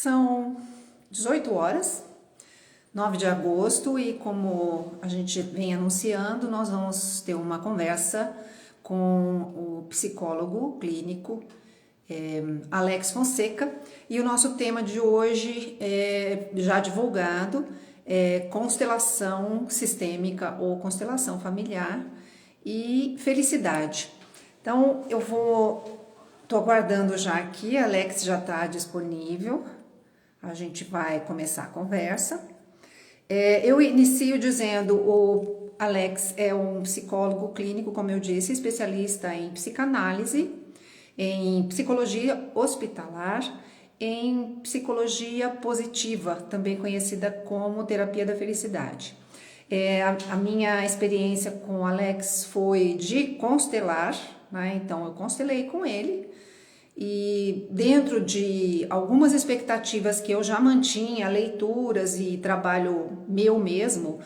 São 18 horas, 9 de agosto, e como a gente vem anunciando, nós vamos ter uma conversa com o psicólogo clínico Alex Fonseca, e o nosso tema de hoje é já divulgado, constelação sistêmica ou constelação familiar e felicidade. Então estou aguardando já aqui, a Alex já está disponível, a gente vai começar a conversa. Eu inicio dizendo, o Alex é um psicólogo clínico, como eu disse, especialista em psicanálise, em psicologia hospitalar, em psicologia positiva, também conhecida como terapia da felicidade. A minha experiência com o Alex foi de constelar, né? Então eu constelei com ele, e dentro de algumas expectativas que eu já mantinha, leituras e trabalho meu mesmo,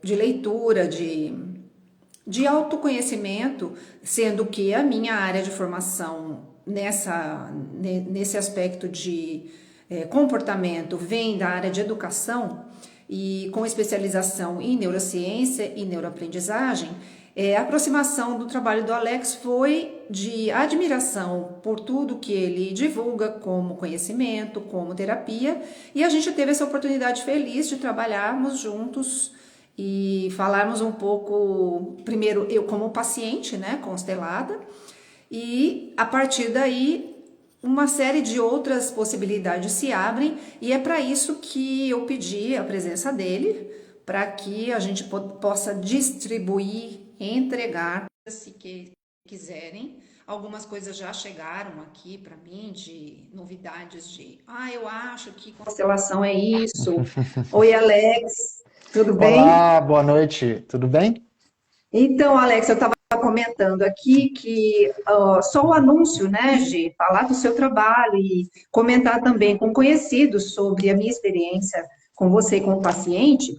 de leitura, de autoconhecimento, sendo que a minha área de formação nesse aspecto de comportamento vem da área de educação, e com especialização em neurociência e neuroaprendizagem, a aproximação do trabalho do Alex foi de admiração por tudo que ele divulga como conhecimento, como terapia, e a gente teve essa oportunidade feliz de trabalharmos juntos e falarmos um pouco, primeiro eu como paciente, né, constelada, e a partir daí uma série de outras possibilidades se abrem, e é para isso que eu pedi a presença dele, para que a gente possa distribuir, entregar, se quiserem. Algumas coisas já chegaram aqui para mim, de novidades de, eu acho que constelação é isso. Oi, Alex, tudo bem? Olá, boa noite, tudo bem? Então, Alex, eu estava comentando aqui que só o anúncio, né, de falar do seu trabalho e comentar também com conhecidos sobre a minha experiência com você e com o paciente,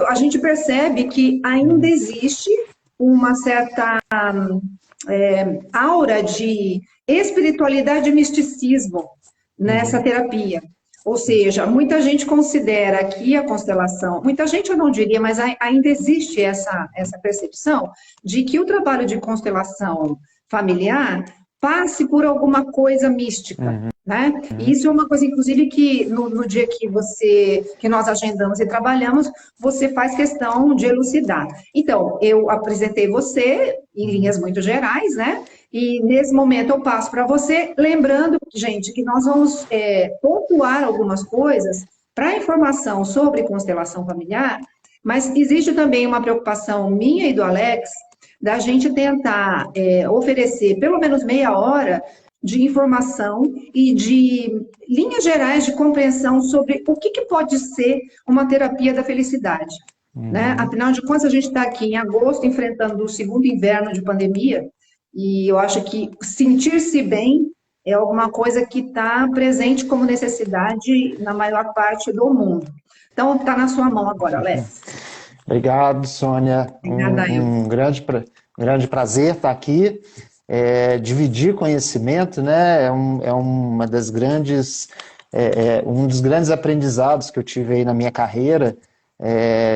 a gente percebe que ainda existe uma certa aura de espiritualidade e misticismo nessa Uhum. terapia. Ou seja, muita gente considera que a constelação, muita gente eu não diria, mas ainda existe essa percepção de que o trabalho de constelação familiar passe por alguma coisa mística, Uhum. né? E isso é uma coisa, inclusive, que no dia que nós agendamos e trabalhamos, você faz questão de elucidar. Então, eu apresentei você em Uhum. linhas muito gerais, né? E nesse momento eu passo para você, lembrando, gente, que nós vamos pontuar algumas coisas para informação sobre constelação familiar, mas existe também uma preocupação minha e do Alex da gente tentar oferecer pelo menos meia hora de informação e de linhas gerais de compreensão sobre o que pode ser uma terapia da felicidade. Né? Uhum. Afinal de contas, a gente está aqui em agosto enfrentando o segundo inverno de pandemia, e eu acho que sentir-se bem é alguma coisa que está presente como necessidade na maior parte do mundo. Então, está na sua mão agora, Alex. Obrigado, Sônia. Obrigada, eu. Um grande prazer estar aqui. Dividir conhecimento, né? É uma das grandes, um dos grandes aprendizados que eu tive aí na minha carreira.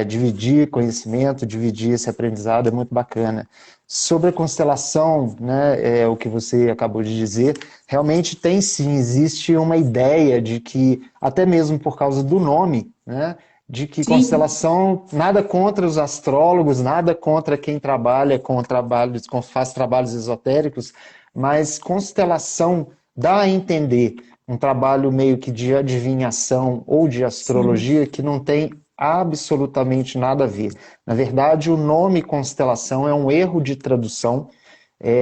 Dividir conhecimento, dividir esse aprendizado é muito bacana. Sobre a constelação, né, o que você acabou de dizer, realmente tem sim, existe uma ideia de que, até mesmo por causa do nome, né, de que Sim, constelação, nada contra os astrólogos, nada contra quem trabalha com trabalhos, faz trabalhos esotéricos, mas constelação dá a entender um trabalho meio que de adivinhação ou de sim, astrologia que não tem absolutamente nada a ver. Na verdade, o nome constelação é um erro de tradução,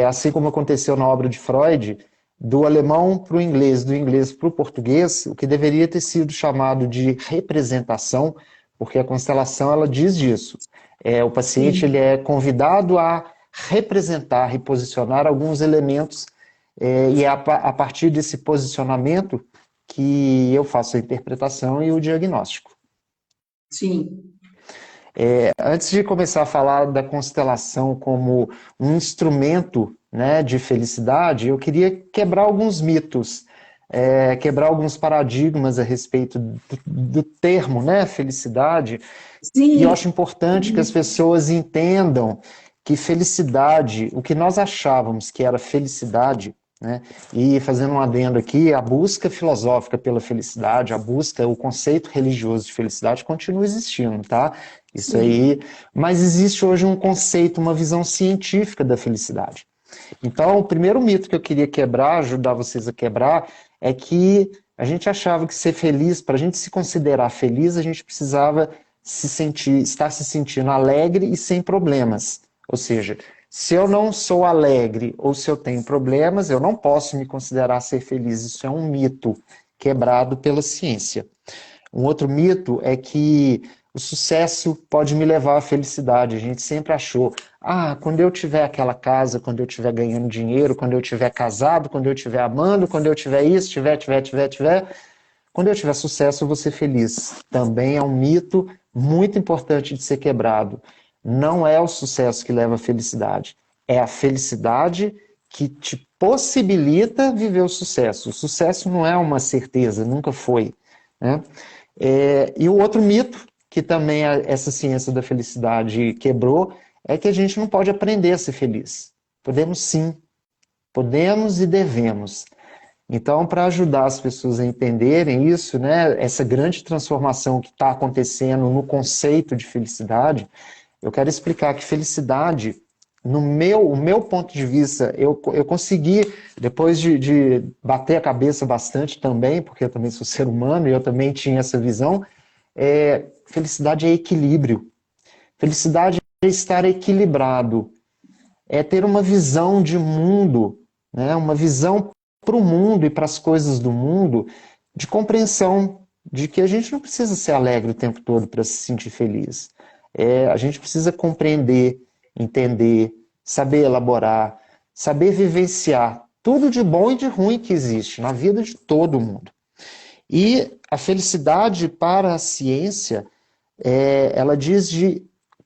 assim como aconteceu na obra de Freud, do alemão para o inglês, do inglês para o português, o que deveria ter sido chamado de representação, porque a constelação ela diz disso. O paciente ele sim. é convidado a representar, reposicionar alguns elementos, e é a partir desse posicionamento que eu faço a interpretação e o diagnóstico. Sim. Antes de começar a falar da constelação como um instrumento, né, de felicidade, eu queria quebrar alguns mitos. quebrar alguns paradigmas a respeito do termo, né, felicidade. E eu Sim. acho importante que as pessoas entendam que felicidade, o que nós achávamos que era felicidade, né, e fazendo um adendo aqui, a busca filosófica pela felicidade, a busca, o conceito religioso de felicidade continua existindo, tá? Isso Sim. aí, mas existe hoje um conceito, uma visão científica da felicidade. Então, o primeiro mito que eu queria quebrar, ajudar vocês a quebrar, é que a gente achava que ser feliz, para a gente se considerar feliz, a gente precisava estar se sentindo alegre e sem problemas. Ou seja, se eu não sou alegre ou se eu tenho problemas, eu não posso me considerar ser feliz. Isso é um mito quebrado pela ciência. Um outro mito é que o sucesso pode me levar à felicidade. A gente sempre achou, quando eu tiver aquela casa, quando eu estiver ganhando dinheiro, quando eu estiver casado, quando eu estiver amando, quando eu tiver isso, tiver, quando eu tiver sucesso, eu vou ser feliz. Também é um mito muito importante de ser quebrado. Não é o sucesso que leva à felicidade, é a felicidade que te possibilita viver o sucesso. O sucesso não é uma certeza, nunca foi, né? E o outro mito, que também essa ciência da felicidade quebrou, é que a gente não pode aprender a ser feliz. Podemos sim, podemos e devemos. Então, para ajudar as pessoas a entenderem isso, né, essa grande transformação que está acontecendo no conceito de felicidade, eu quero explicar que felicidade, o meu ponto de vista, eu consegui, depois de bater a cabeça bastante também, porque eu também sou ser humano e eu também tinha essa visão, felicidade é equilíbrio. Felicidade é estar equilibrado, é ter uma visão de mundo, né, uma visão para o mundo e para as coisas do mundo, de compreensão de que a gente não precisa ser alegre o tempo todo para se sentir feliz. A gente precisa compreender, entender, saber elaborar, saber vivenciar tudo de bom e de ruim que existe na vida de todo mundo. E a felicidade para a ciência, ela diz de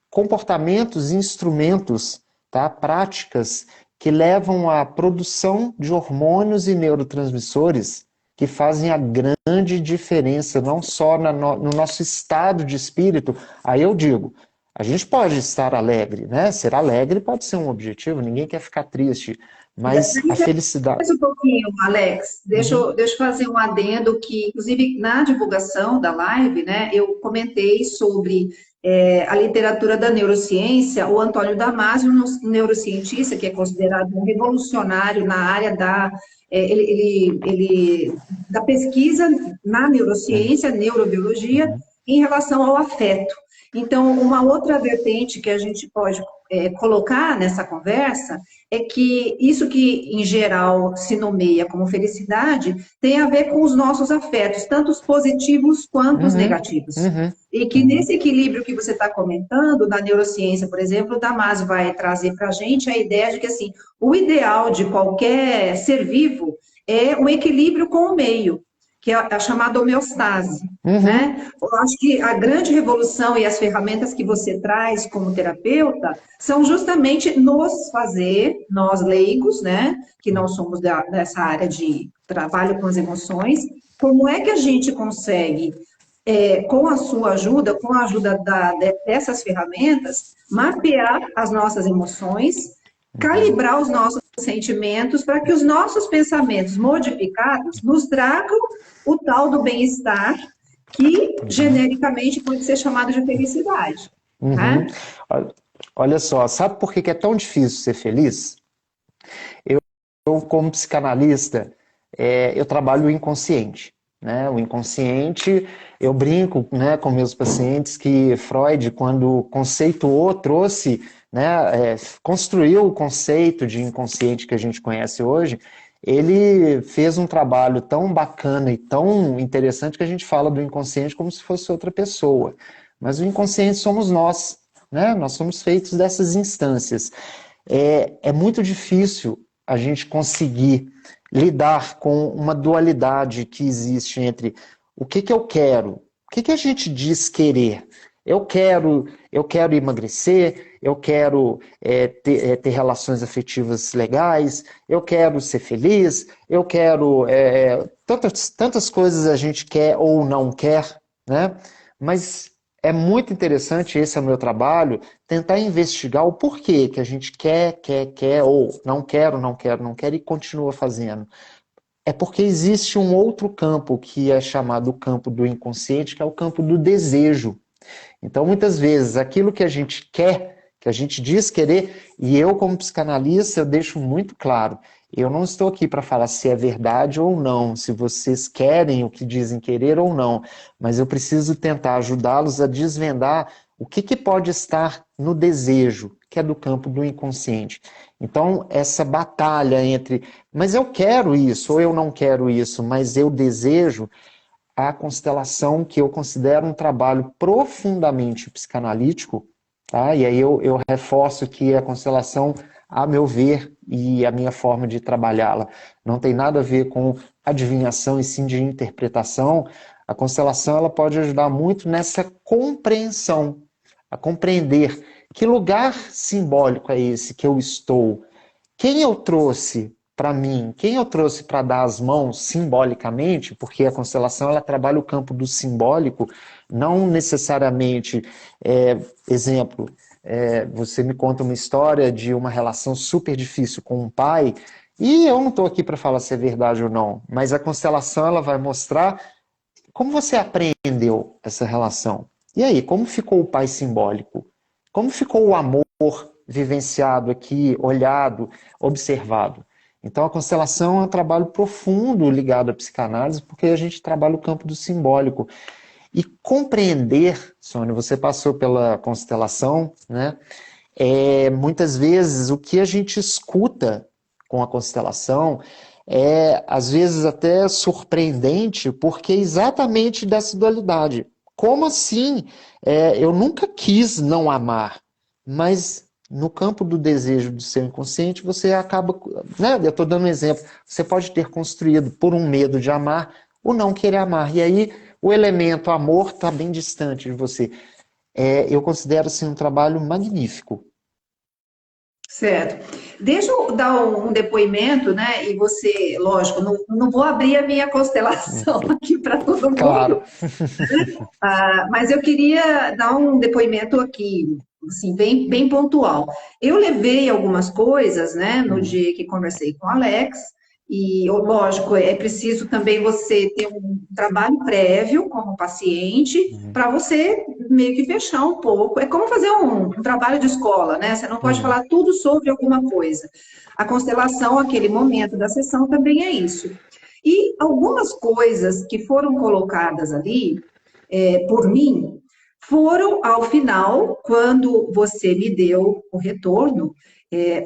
comportamentos e instrumentos, tá? Práticas que levam à produção de hormônios e neurotransmissores que fazem a grande diferença, não só no nosso estado de espírito. Aí eu digo, a gente pode estar alegre, né? Ser alegre pode ser um objetivo, ninguém quer ficar triste, mas a felicidade... Mais um pouquinho, Alex. Uhum, Deixa eu fazer um adendo que, inclusive, na divulgação da live, né, eu comentei sobre a literatura da neurociência. O Antônio Damasio, um neurocientista que é considerado um revolucionário na área da pesquisa na uhum, neurociência, neurobiologia, uhum, em relação ao afeto. Então, uma outra vertente que a gente pode colocar nessa conversa é que isso que, em geral, se nomeia como felicidade tem a ver com os nossos afetos, tanto os positivos quanto os uhum, negativos. uhum, E que uhum. nesse equilíbrio que você está comentando, na neurociência, por exemplo, o Damasio vai trazer para a gente a ideia de que, assim, o ideal de qualquer ser vivo é um equilíbrio com o meio, que é a chamada homeostase. Uhum. Né? Eu acho que a grande revolução e as ferramentas que você traz como terapeuta são justamente nos fazer, nós leigos, né, que não somos dessa área de trabalho com as emoções, como é que a gente consegue, com a sua ajuda, com a ajuda dessas ferramentas, mapear as nossas emoções, Uhum. calibrar os nossos sentimentos para que os nossos pensamentos modificados nos tragam o tal do bem-estar que Uhum. genericamente pode ser chamado de felicidade. Uhum. Né? Olha olha só, sabe por que que é tão difícil ser feliz? Eu, como psicanalista, eu trabalho o inconsciente, né? O inconsciente, eu brinco, né, com meus pacientes que Freud, quando conceituou, trouxe, né, construiu o conceito de inconsciente que a gente conhece hoje, ele fez um trabalho tão bacana e tão interessante que a gente fala do inconsciente como se fosse outra pessoa. Mas o inconsciente somos nós, né? Nós somos feitos dessas instâncias. É muito difícil a gente conseguir lidar com uma dualidade que existe entre o que eu quero, o que a gente diz querer. eu quero emagrecer, eu quero ter relações afetivas legais, eu quero ser feliz, eu quero tantas coisas a gente quer ou não quer, né? Mas é muito interessante, esse é o meu trabalho, tentar investigar o porquê que a gente quer, ou não quero, não quero, não quero e continua fazendo. É porque existe um outro campo que é chamado o campo do inconsciente, que é o campo do desejo. Então, muitas vezes, aquilo que a gente quer, que a gente diz querer, e eu, como psicanalista, eu deixo muito claro, eu não estou aqui para falar se é verdade ou não, se vocês querem o que dizem querer ou não, mas eu preciso tentar ajudá-los a desvendar o que pode estar no desejo, que é do campo do inconsciente. Então, essa batalha entre, mas eu quero isso, ou eu não quero isso, mas eu desejo, a constelação, que eu considero um trabalho profundamente psicanalítico, tá? E aí eu reforço que a constelação, a meu ver, e a minha forma de trabalhá-la, não tem nada a ver com adivinhação e sim de interpretação. A constelação ela pode ajudar muito nessa compreensão, a compreender que lugar simbólico é esse que eu estou, quem eu trouxe para mim, quem eu trouxe para dar as mãos simbolicamente, porque a constelação ela trabalha o campo do simbólico, não necessariamente, exemplo, você me conta uma história de uma relação super difícil com um pai, e eu não estou aqui para falar se é verdade ou não, mas a constelação ela vai mostrar como você aprendeu essa relação. E aí, como ficou o pai simbólico? Como ficou o amor vivenciado aqui, olhado, observado? Então, a constelação é um trabalho profundo ligado à psicanálise, porque a gente trabalha o campo do simbólico. E compreender, Sônia, você passou pela constelação, né? Muitas vezes o que a gente escuta com a constelação é, às vezes, até surpreendente, porque é exatamente dessa dualidade. Como assim? Eu nunca quis não amar, mas no campo do desejo do seu inconsciente, você acaba, né? Eu estou dando um exemplo, você pode ter construído por um medo de amar o não querer amar, e aí o elemento amor está bem distante de você. Eu considero assim, um trabalho magnífico. Certo. Deixa eu dar um depoimento, né? E você, lógico, não vou abrir a minha constelação aqui para todo Claro. mundo, mas eu queria dar um depoimento aqui, assim, bem pontual. Eu levei algumas coisas, né, no Uhum. dia que conversei com o Alex, e, lógico, é preciso também você ter um trabalho prévio como paciente, Uhum. para você meio que fechar um pouco. É como fazer um trabalho de escola, né? Você não pode Uhum. falar tudo sobre alguma coisa. A constelação, aquele momento da sessão, também é isso. E algumas coisas que foram colocadas ali, por mim, foram ao final, quando você me deu o retorno,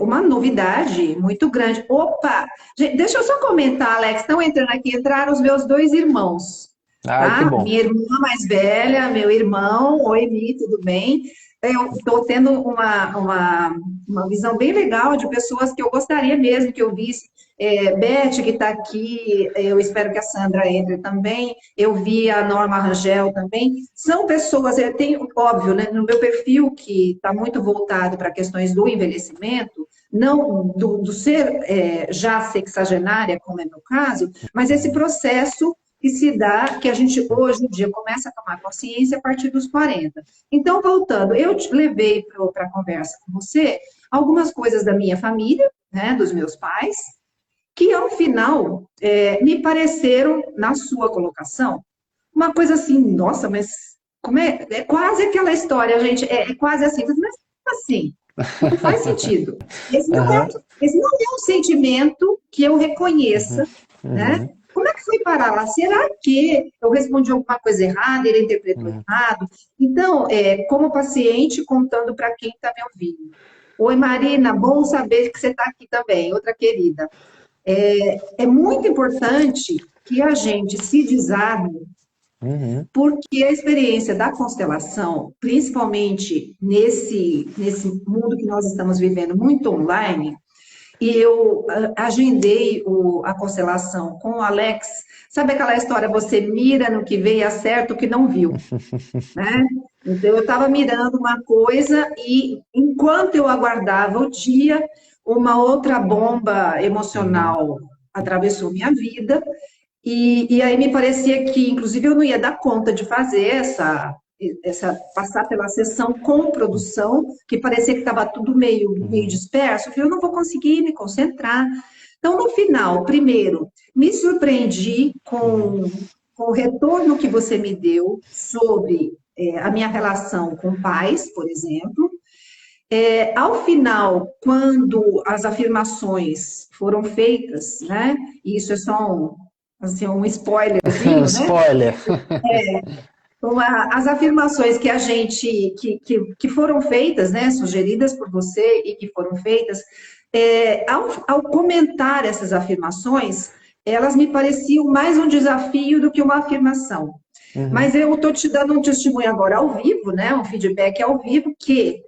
uma novidade muito grande. Opa! Gente, deixa eu só comentar, Alex, estão entrando aqui, entraram os meus dois irmãos, Ai, que tá? bom. Minha irmã mais velha, meu irmão, oi, Mi, tudo bem? Eu estou tendo uma visão bem legal de pessoas que eu gostaria mesmo que eu visse. Beth, que está aqui, eu espero que a Sandra entre também. Eu vi a Norma Rangel também. São pessoas, eu tenho, óbvio, né, no meu perfil, que está muito voltado para questões do envelhecimento, não do ser já sexagenária, como é meu caso, mas esse processo que se dá, que a gente hoje em dia começa a tomar consciência a partir dos 40. Então, voltando, eu te levei para a conversa com você algumas coisas da minha família, né, dos meus pais, que ao final me pareceram, na sua colocação, uma coisa assim, nossa, mas como é quase aquela história, gente, é quase assim, mas assim, não faz sentido. Esse não é, Aham. esse não é um sentimento que eu Uhum. reconheça, né? Uhum. Como é que foi parar lá? Será que eu respondi alguma coisa errada, ele interpretou Uhum. errado? Então, como paciente, contando para quem está me ouvindo. Oi, Marina, bom saber que você está aqui também, outra querida. É muito importante que a gente se desarme, Uhum. porque a experiência da constelação, principalmente nesse mundo que nós estamos vivendo muito online, e eu agendei a constelação com o Alex Sabe aquela história, você mira no que vê e acerta o que não viu, né? Então, eu estava mirando uma coisa e, enquanto eu aguardava o dia, uma outra bomba Uhum, emocional atravessou minha vida e aí me parecia que, inclusive, eu não ia dar conta de fazer passar pela sessão com produção, que parecia que estava tudo meio uhum, disperso. Eu falei, eu não vou conseguir me concentrar. Então, no final, primeiro, me surpreendi uhum, com o retorno que você me deu sobre a minha relação com pais, por exemplo. Ao final, quando as afirmações foram feitas, né? E isso é só assim, um spoilerzinho, né? Spoiler. Então, as afirmações que a gente que foram feitas, né, sugeridas por você e que foram feitas, ao comentar essas afirmações, elas me pareciam mais um desafio do que uma afirmação. Uhum, Mas eu estou te dando um testemunho agora ao vivo, né, um feedback ao vivo, que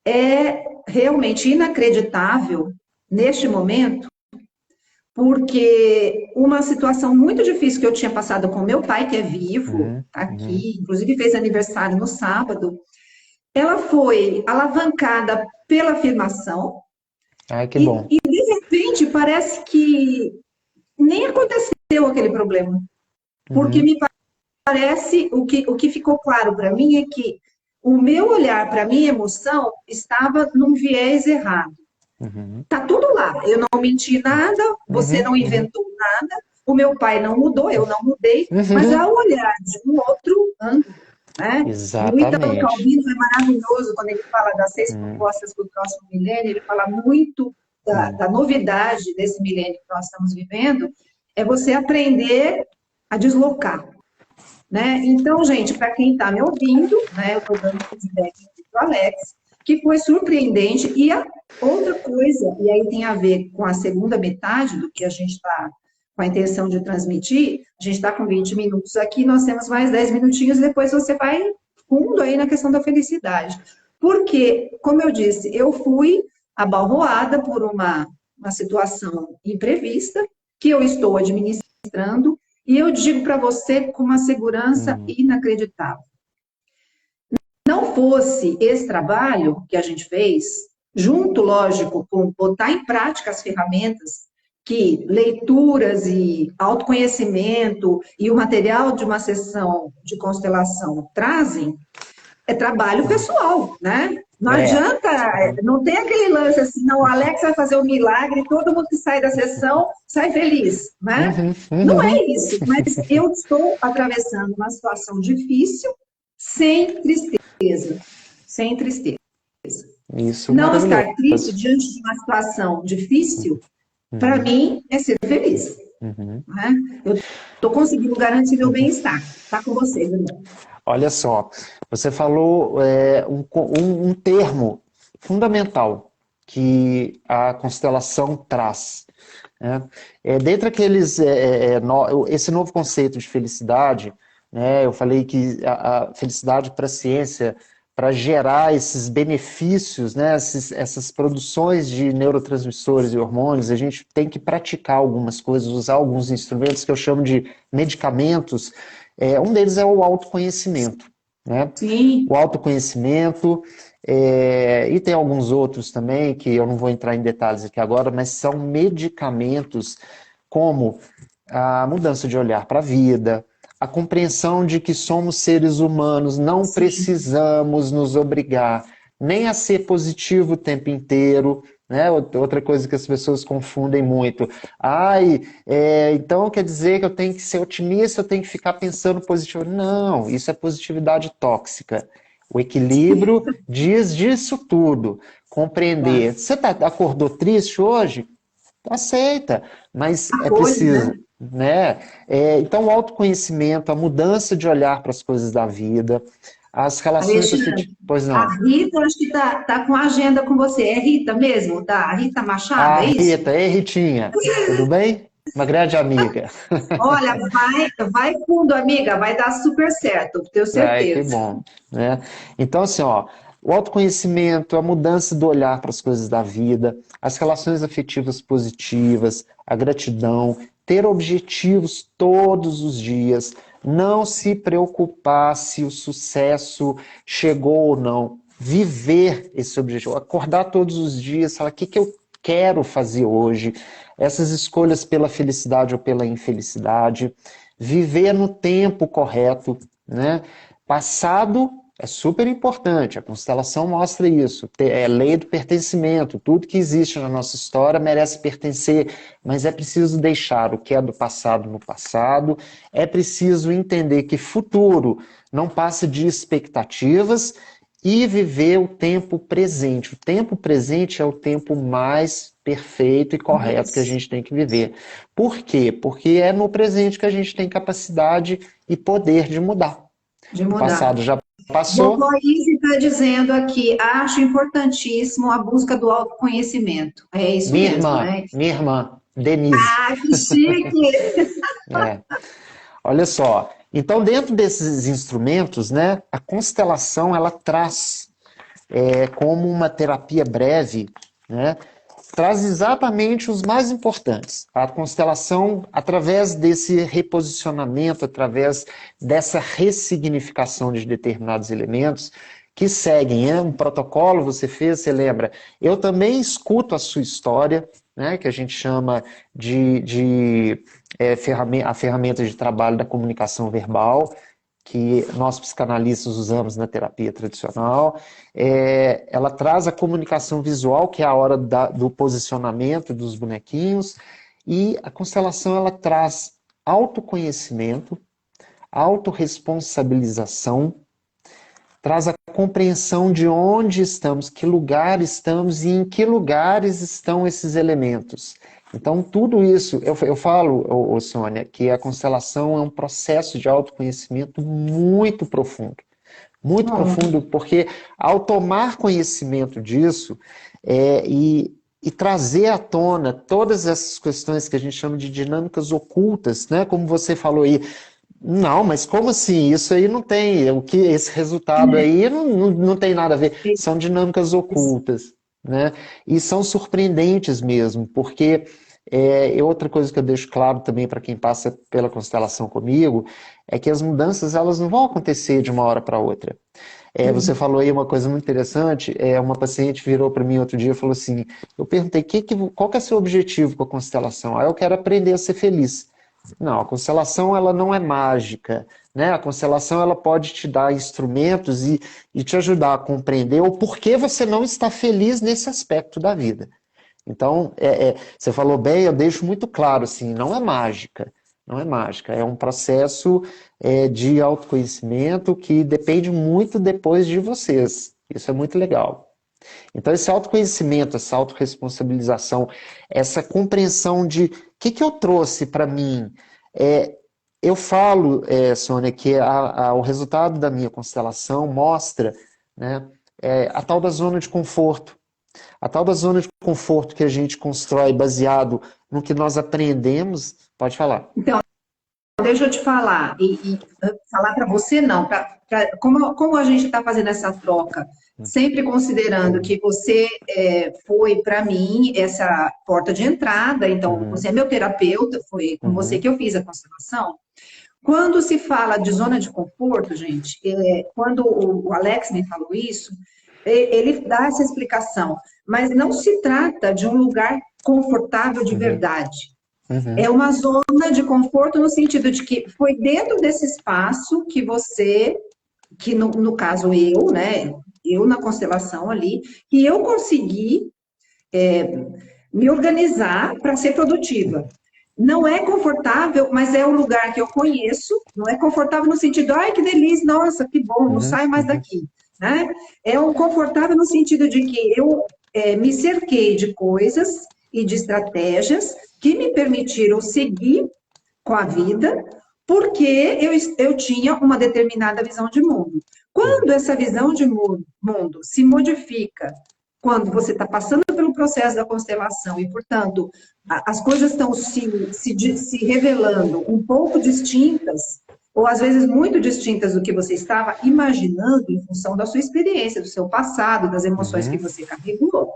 é realmente inacreditável neste momento, porque uma situação muito difícil que eu tinha passado com meu pai, que é vivo, uhum, tá uhum. aqui, inclusive fez aniversário no sábado, ela foi alavancada pela afirmação Ai, que bom. e de repente parece que nem aconteceu aquele problema, porque Uhum, me parece o que ficou claro para mim é que o meu olhar para a minha emoção estava num viés errado. uhum, Tá tudo lá. Eu não menti nada, você uhum, não uhum, inventou nada, o meu pai não mudou, eu não mudei, mas uhum. ao olhar de um outro ângulo, né? E o Ítalo Exatamente. Calvino é maravilhoso quando ele fala das 6 Uhum, propostas para o próximo milênio, ele fala muito uhum, da novidade desse milênio que nós estamos vivendo, é você aprender a deslocar, né? Então, gente, para quem está me ouvindo, né, eu estou dando feedback para o Alex, que foi surpreendente. E a outra coisa, e aí tem a ver com a segunda metade do que a gente está com a intenção de transmitir, a gente está com 20 minutos aqui, nós temos mais 10 minutinhos, e depois você vai fundo aí na questão da felicidade. Porque, como eu disse, eu fui abalroada por uma situação imprevista, que eu estou administrando, e eu digo para você com uma segurança uhum, inacreditável. Não fosse esse trabalho que a gente fez, junto, lógico, com botar em prática as ferramentas que leituras e autoconhecimento e o material de uma sessão de constelação trazem, é trabalho uhum. pessoal, né? Não É. adianta, Uhum, não tem aquele lance assim, não, o Alex vai fazer um milagre, todo mundo que sai da sessão sai feliz, né? uhum, Não é uhum. isso, mas eu estou atravessando uma situação difícil sem tristeza, sem tristeza. Isso Não estar triste maravilhoso. diante de uma situação difícil, para Uhum, mim, é ser feliz, uhum. né? Eu estou conseguindo garantir meu bem-estar. Está com você, Bruno. Olha só, você falou um termo fundamental que a constelação traz, né? Dentre aqueles, esse novo conceito de felicidade, né, eu falei que a felicidade para a ciência, para gerar esses benefícios, né, essas produções de neurotransmissores e hormônios, a gente tem que praticar algumas coisas, usar alguns instrumentos que eu chamo de medicamentos. Um deles é o autoconhecimento, né? O Sim, autoconhecimento, e tem alguns outros também, que eu não vou entrar em detalhes aqui agora, mas são medicamentos como a mudança de olhar para a vida, a compreensão de que somos seres humanos, não sim. precisamos nos obrigar nem a ser positivo o tempo inteiro, né? Outra coisa que as pessoas confundem muito. Ai, então quer dizer que eu tenho que ser otimista, eu tenho que ficar pensando positivo. Não, isso é positividade tóxica. O equilíbrio diz disso tudo. Tá. Compreender. Você acordou triste hoje? Aceita, mas é Acolhe, né? preciso, né? Então, o autoconhecimento, a mudança de olhar para as coisas da vida, as relações Alexandre, afetivas. Pois a não. Rita, acho que tá com a agenda com você. É Rita mesmo? Tá? A Rita Machado, A é isso? Rita, ei, Ritinha, tudo bem? Uma grande amiga. Olha, vai fundo, amiga, vai dar super certo, tenho Ai, que certeza. bom, né? Então, assim, ó, o autoconhecimento, a mudança do olhar para as coisas da vida, as relações afetivas positivas, a gratidão, ter objetivos todos os dias, não se preocupar se o sucesso chegou ou não, viver esse objetivo, acordar todos os dias, falar o que eu quero fazer hoje, essas escolhas pela felicidade ou pela infelicidade, viver no tempo correto, né? Passado é super importante, a constelação mostra isso, é lei do pertencimento, tudo que existe na nossa história merece pertencer, mas é preciso deixar o que é do passado no passado, é preciso entender que futuro não passa de expectativas e viver o tempo presente. O tempo presente é o tempo mais perfeito e correto que a gente tem que viver. Por quê? Porque é no presente que a gente tem capacidade e poder de mudar. De O mudar. passado já Vovó passou. Izzy está dizendo aqui, acho importantíssimo a busca do autoconhecimento. É isso mesmo, né? Minha irmã, Denise. Ah, que chique! É. Olha só, então dentro desses instrumentos, né, a constelação ela traz como uma terapia breve, né, traz exatamente os mais importantes. A constelação, através desse reposicionamento, através dessa ressignificação de determinados elementos, que seguem, um protocolo você fez, você lembra? Eu também escuto a sua história, né, que a gente chama a ferramenta de trabalho da comunicação verbal, que nós psicanalistas usamos na terapia tradicional. Ela traz a comunicação visual, que é a hora do posicionamento dos bonequinhos, e a constelação ela traz autoconhecimento, autorresponsabilização, traz a compreensão de onde estamos, que lugar estamos e em que lugares estão esses elementos. Então, tudo isso, eu falo, Sônia, que a constelação é um processo de autoconhecimento muito profundo, porque ao tomar conhecimento disso e trazer à tona todas essas questões que a gente chama de dinâmicas ocultas, né? Como você falou aí, não, mas como assim? Isso aí não tem, esse resultado aí não tem nada a ver. São dinâmicas ocultas, né? E são surpreendentes mesmo, porque outra coisa que eu deixo claro também para quem passa pela constelação comigo é que as mudanças elas não vão acontecer de uma hora para outra. Você falou aí uma coisa muito interessante, uma paciente virou para mim outro dia e falou assim, eu perguntei, qual que é o seu objetivo com a constelação? Eu quero aprender a ser feliz. Não, a constelação ela não é mágica, né? A constelação ela pode te dar instrumentos e te ajudar a compreender o porquê você não está feliz nesse aspecto da vida. Então, você falou bem, eu deixo muito claro, assim, não é mágica, não é mágica, é um processo de autoconhecimento que depende muito depois de vocês. Isso é muito legal. Então, esse autoconhecimento, essa autorresponsabilização, essa compreensão de o que eu trouxe para mim. Eu falo, Sônia, que o resultado da minha constelação mostra, né, a tal da zona de conforto. A tal da zona de conforto que a gente constrói baseado no que nós aprendemos. Pode falar. Então, deixa eu te falar, e falar para você não, como a gente está fazendo essa troca, sempre considerando que você foi para mim essa porta de entrada, então você é meu terapeuta, foi com você que eu fiz a constelação. Quando se fala de zona de conforto, gente, quando o Alex me falou isso, ele dá essa explicação, mas não se trata de um lugar confortável de verdade. É uma zona de conforto no sentido de que foi dentro desse espaço que você, que no caso eu, né, eu na constelação ali, que eu consegui me organizar para ser produtiva. Não é confortável, mas é um lugar que eu conheço, não é confortável no sentido, ai, que delícia, nossa, que bom, não saio mais daqui. Né? É um confortável no sentido de que eu me cerquei de coisas e de estratégias que me permitiram seguir com a vida, porque eu tinha uma determinada visão de mundo. Quando essa visão de mundo se modifica, quando você está passando pelo processo da constelação e, portanto, as coisas estão se revelando um pouco distintas, ou às vezes muito distintas do que você estava imaginando em função da sua experiência, do seu passado, das emoções que você carregou,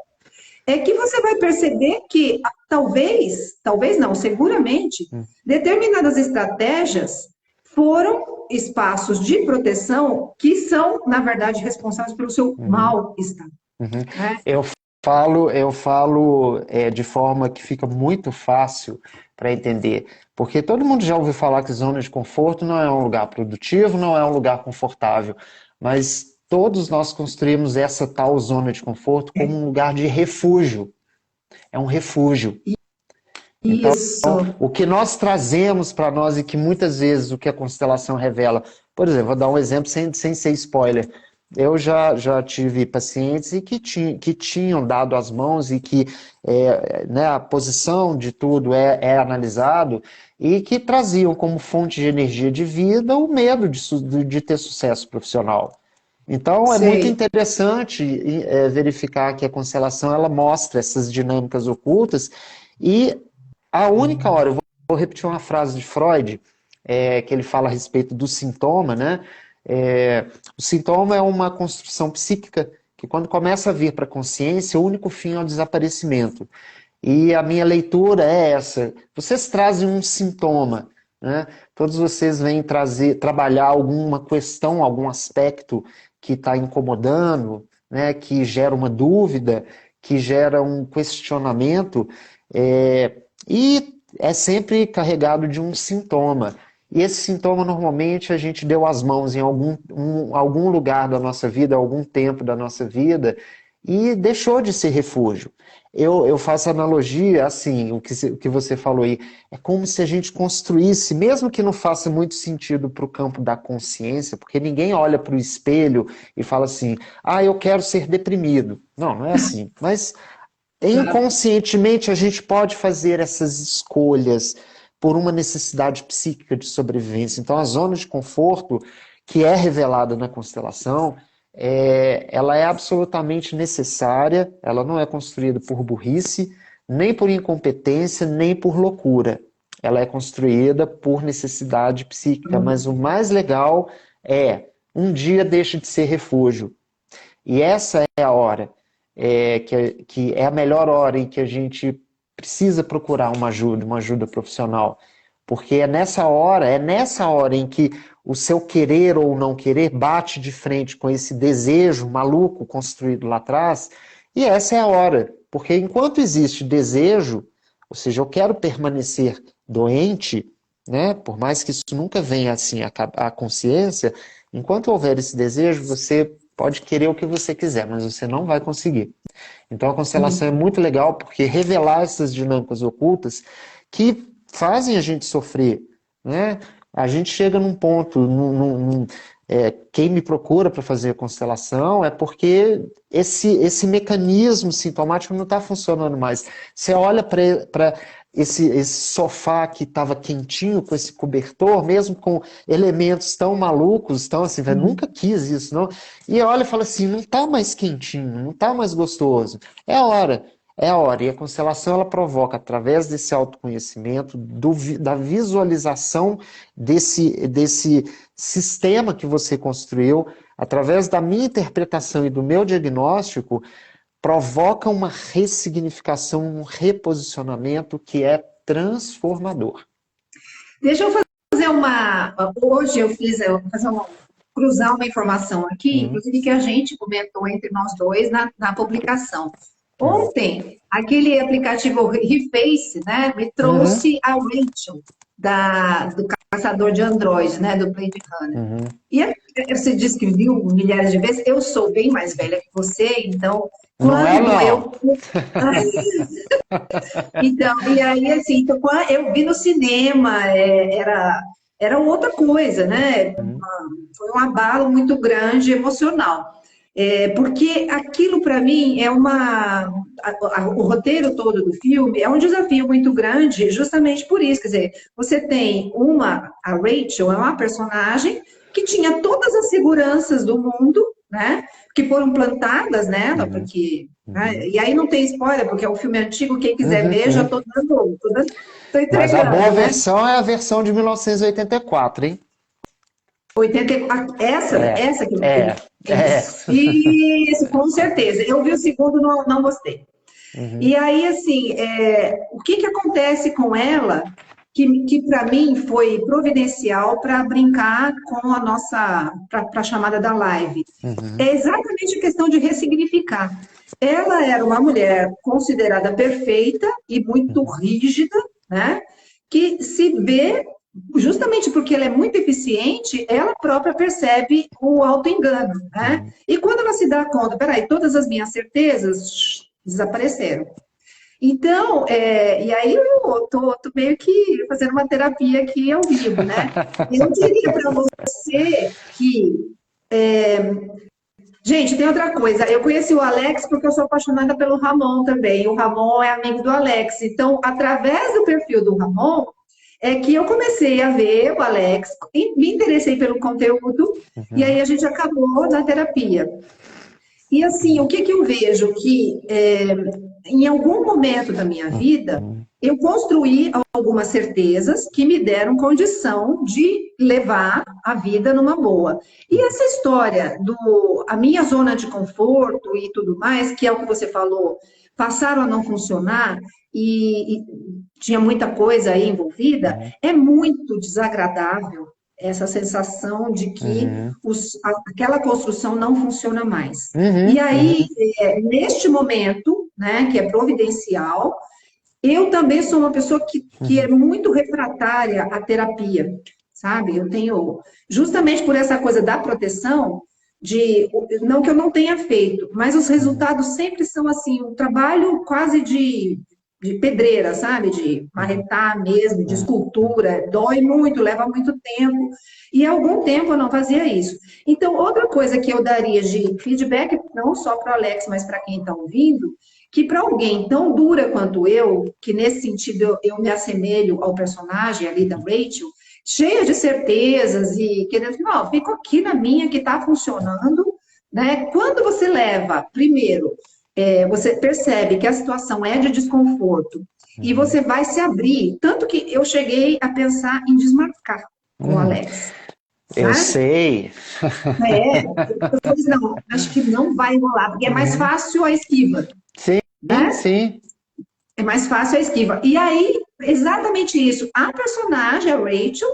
é que você vai perceber que talvez não, seguramente, determinadas estratégias foram espaços de proteção que são, na verdade, responsáveis pelo seu Uhum. mal-estar, Uhum. né? Eu falo de forma que fica muito fácil para entender, porque todo mundo já ouviu falar que zona de conforto não é um lugar produtivo, não é um lugar confortável, mas todos nós construímos essa tal zona de conforto como um lugar de refúgio, é um refúgio. Então, Isso. o que nós trazemos para nós e que muitas vezes o que a constelação revela, por exemplo, vou dar um exemplo sem ser spoiler. Eu já tive pacientes e que tinham dado as mãos e que né, a posição de tudo é analisado e que traziam como fonte de energia de vida o medo de ter sucesso profissional. Então é muito Sei. interessante verificar que a constelação ela mostra essas dinâmicas ocultas e a única hora, vou repetir uma frase de Freud, que ele fala a respeito do sintoma, né? O sintoma é uma construção psíquica que, quando começa a vir para a consciência, o único fim é o desaparecimento. E a minha leitura é essa. Vocês trazem um sintoma, né? Todos vocês vêm trabalhar alguma questão, algum aspecto que está incomodando, né? Que gera uma dúvida, que gera um questionamento. E é sempre carregado de um sintoma. E esse sintoma, normalmente, a gente deu as mãos em algum lugar da nossa vida, algum tempo da nossa vida, e deixou de ser refúgio. Eu faço analogia, assim, o que você falou aí, é como se a gente construísse, mesmo que não faça muito sentido para o campo da consciência, porque ninguém olha para o espelho e fala assim, eu quero ser deprimido. Não, não é assim. Mas inconscientemente, a gente pode fazer essas escolhas por uma necessidade psíquica de sobrevivência. Então, a zona de conforto, que é revelada na constelação, ela é absolutamente necessária, ela não é construída por burrice, nem por incompetência, nem por loucura. Ela é construída por necessidade psíquica, mas o mais legal um dia deixa de ser refúgio. E essa é a hora, que é a melhor hora em que a gente precisa procurar uma ajuda profissional. Porque é nessa hora em que o seu querer ou não querer bate de frente com esse desejo maluco construído lá atrás, e essa é a hora. Porque enquanto existe desejo, ou seja, eu quero permanecer doente, né, por mais que isso nunca venha assim à consciência, enquanto houver esse desejo, você pode querer o que você quiser, mas você não vai conseguir. Então a constelação é muito legal porque revelar essas dinâmicas ocultas que fazem a gente sofrer, né? A gente chega num ponto, quem me procura para fazer a constelação é porque esse mecanismo sintomático não está funcionando mais. Você olha para esse sofá que estava quentinho com esse cobertor, mesmo com elementos tão malucos, tão assim, velho, nunca quis isso, não. E olha e fala assim, não está mais quentinho, não está mais gostoso. É a hora. É a hora. E a constelação ela provoca, através desse autoconhecimento, da visualização desse sistema que você construiu, através da minha interpretação e do meu diagnóstico, provoca uma ressignificação, um reposicionamento que é transformador. Deixa eu fazer uma. Hoje eu vou fazer cruzar uma informação aqui, inclusive que a gente comentou entre nós dois na publicação. Ontem, aquele aplicativo Reface, né, me trouxe a Rachel, do caçador de Android, né, do Blade Runner. E você disse que viu milhares de vezes, eu sou bem mais velha que você, então, Não é, quando eu... não. Então, e aí, assim, então, quando eu vi no cinema, era outra coisa, né? Foi um abalo muito grande, emocional. Porque aquilo, para mim, o roteiro todo do filme é um desafio muito grande, justamente por isso. Quer dizer, você tem a Rachel é uma personagem que tinha todas as seguranças do mundo, né? Que foram plantadas nela, porque. Né, e aí não tem spoiler, porque é um filme antigo, quem quiser ver, já estou Mas a boa entregando, né? versão é a versão de 1984, hein? 84, essa que eu vi. É. Isso, com certeza. Eu vi o segundo, não gostei. Uhum. E aí, assim, o que que acontece com ela, que para mim foi providencial para brincar com a nossa, para a chamada da live? Uhum. É exatamente a questão de ressignificar. Ela era uma mulher considerada perfeita e muito Uhum. rígida, né? Que se vê, justamente porque ela é muito eficiente, ela própria percebe o auto-engano, né? Uhum. E quando ela se dá conta, peraí, todas as minhas certezas desapareceram. Então, e aí eu tô meio que fazendo uma terapia aqui ao vivo, né? Eu diria para você que gente, tem outra coisa. Eu conheci o Alex porque eu sou apaixonada pelo Ramon também. O Ramon é amigo do Alex. Então, através do perfil do Ramon, é que eu comecei a ver o Alex, e me interessei pelo conteúdo, e Uhum. aí a gente acabou na terapia. E assim, o que que eu vejo? Que em algum momento da minha vida, Uhum. eu construí algumas certezas que me deram condição de levar a vida numa boa. E essa história a minha zona de conforto e tudo mais, que é o que você falou, passaram a não funcionar e tinha muita coisa aí envolvida, Uhum. é muito desagradável essa sensação de que Uhum. aquela construção não funciona mais. E Uhum. aí, Uhum. neste momento, né, que é providencial, eu também sou uma pessoa que é Uhum. muito refratária à terapia, sabe? Eu tenho, justamente por essa coisa da proteção, não que eu não tenha feito, mas os Uhum. resultados sempre são assim, um trabalho quase de pedreira, sabe? De Uhum. marretar mesmo, de Uhum. Uhum. escultura, dói muito, leva muito tempo. E há algum tempo eu não fazia isso. Então, outra coisa que eu daria de feedback, não só para o Alex, mas para quem está ouvindo, que para alguém tão dura quanto eu, que nesse sentido eu me assemelho ao personagem ali da Rachel, cheia de certezas e querendo, não, fico aqui na minha que está funcionando, né? Quando você leva, primeiro, você percebe que a situação é de desconforto e Uhum. você vai se abrir, tanto que eu cheguei a pensar em desmarcar com o Uhum. Alex, Eu né? sei. Eu falei, não, acho que não vai rolar, porque é mais Uhum. fácil a esquiva, Sim, né? sim. É mais fácil a esquiva. E aí, exatamente isso. A personagem, a Rachel,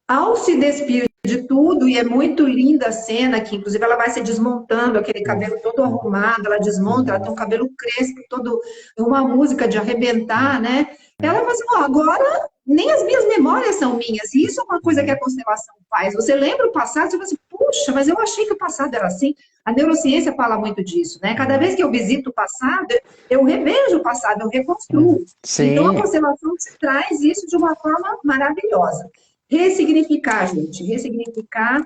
ao se despir de tudo, e é muito linda a cena, que inclusive ela vai se desmontando, aquele cabelo todo Uhum. arrumado, ela desmonta, ela Uhum. tem um cabelo crespo, todo, uma música de arrebentar, né? Ela fala assim, ó, agora nem as minhas memórias são minhas, e isso é uma coisa que a Uhum. constelação faz. Você lembra o passado, você fala assim, puxa, mas eu achei que o passado era assim. A neurociência fala muito disso, né? Cada Uhum. vez que eu visito o passado, eu revejo o passado, eu Uhum. reconstruo. Então, a Sim. constelação te traz isso de uma forma maravilhosa. Ressignificar, gente, ressignificar,